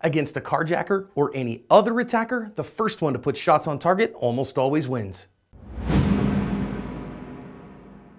Against a carjacker or any other attacker, the first one to put shots on target almost always wins.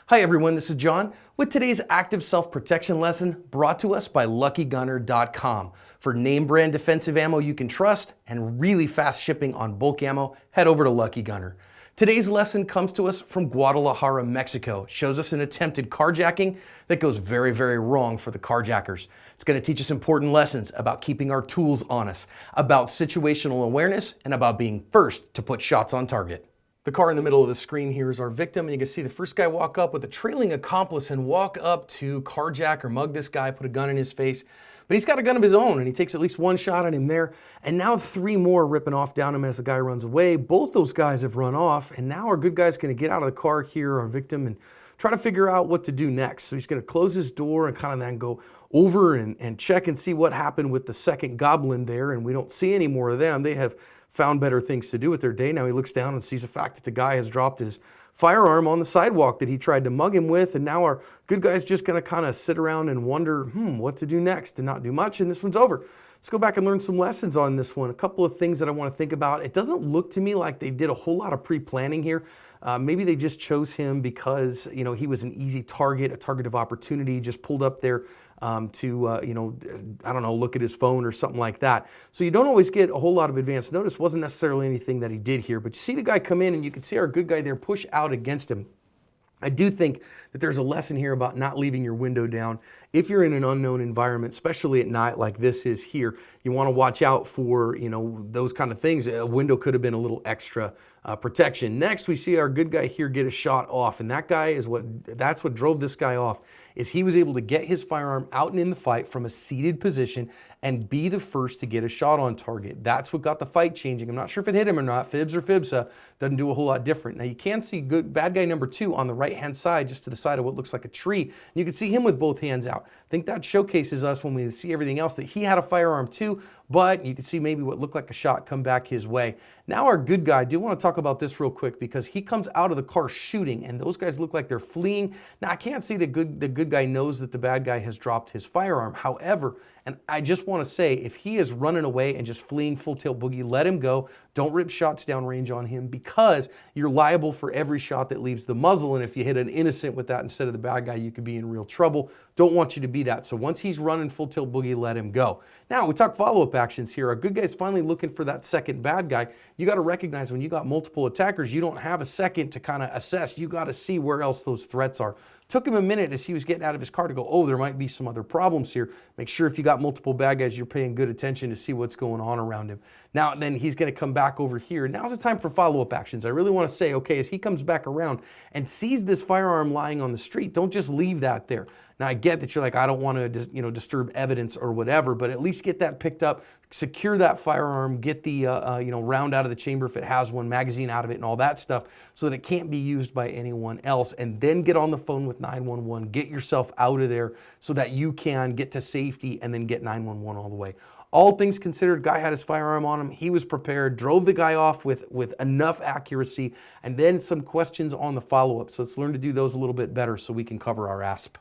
Hi everyone, this is John with today's active self-protection lesson brought to us by LuckyGunner.com. For name brand defensive ammo you can trust and really fast shipping on bulk ammo, head over to Lucky Gunner. Today's lesson comes to us from Guadalajara, Mexico. It shows us an attempted carjacking that goes very, very wrong for the carjackers. It's going to teach us important lessons about keeping our tools on us, about situational awareness, and about being first to put shots on target. The car in the middle of the screen here is our victim, and you can see the first guy walk up with a trailing accomplice and walk up to carjack or mug this guy, put a gun in his face. But he's got a gun of his own, and he takes at least one shot at him there. And now three more ripping off down him as the guy runs away. Both those guys have run off, and now our good guy's going to get out of the car here, our victim, and try to figure out what to do next. So he's going to close his door and kind of then go over and check and see what happened with the second goblin there, and we don't see any more of them. They have found better things to do with their day. Now he looks down and sees the fact that the guy has dropped his firearm on the sidewalk that he tried to mug him with, and now our good guy's just going to kind of sit around and wonder, what to do next, and not do much, and this one's over. Let's go back and learn some lessons on this one. A couple of things that I want to think about. It doesn't look to me like they did a whole lot of pre-planning here. Maybe they just chose him because he was an easy target, a target of opportunity, just pulled up there to I don't know, look at his phone or something like that. So you don't always get a whole lot of advance notice. Wasn't necessarily anything that he did here, but you see the guy come in and you can see our good guy there push out against him. I do think that there's a lesson here about not leaving your window down. If you're in an unknown environment, especially at night like this is here, you want to watch out for, those kind of things. A window could have been a little extra protection. Next, we see our good guy here get a shot off, and that's what drove this guy off, is he was able to get his firearm out and in the fight from a seated position and be the first to get a shot on target. That's what got the fight changing. I'm not sure if it hit him or not. Fibs or Fibsa doesn't do a whole lot different. Now you can see bad guy number 2 on the right-hand side, just to the side of what looks like a tree. And you can see him with both hands out. I think that showcases us when we see everything else that he had a firearm too, but you can see maybe what looked like a shot come back his way. Now our good guy, I do want to talk about this real quick because he comes out of the car shooting and those guys look like they're fleeing. Now I can't see the good guy knows that the bad guy has dropped his firearm. However, and I just want to say, if he is running away and just fleeing full tilt boogie, let him go. Don't rip shots down range on him because you're liable for every shot that leaves the muzzle. And if you hit an innocent with that instead of the bad guy, you could be in real trouble. Don't want you to be that. So once he's running full tilt boogie, let him go. Now we talk follow-up actions here. Our good guy's finally looking for that second bad guy. You got to recognize when you got multiple attackers, you don't have a second to kind of assess. You got to see where else those threats are. Took him a minute as he was getting out of his car to go, oh, there might be some other problems here. Make sure if you got multiple bad guys, you're paying good attention to see what's going on around him. Now, then he's going to come back over here. Now's the time for follow-up actions. I really want to say, okay, as he comes back around and sees this firearm lying on the street, don't just leave that there. Now, I get that you're like, I don't want to, disturb evidence or whatever, but at least get that picked up, secure that firearm, get the, round out of the chamber if it has one, magazine out of it and all that stuff so that it can't be used by anyone else, and then get on the phone with 911, get yourself out of there so that you can get to safety and then get 911 all the way. All things considered, guy had his firearm on him. He was prepared, drove the guy off with enough accuracy, and then some questions on the follow-up. So let's learn to do those a little bit better so we can cover our ASP.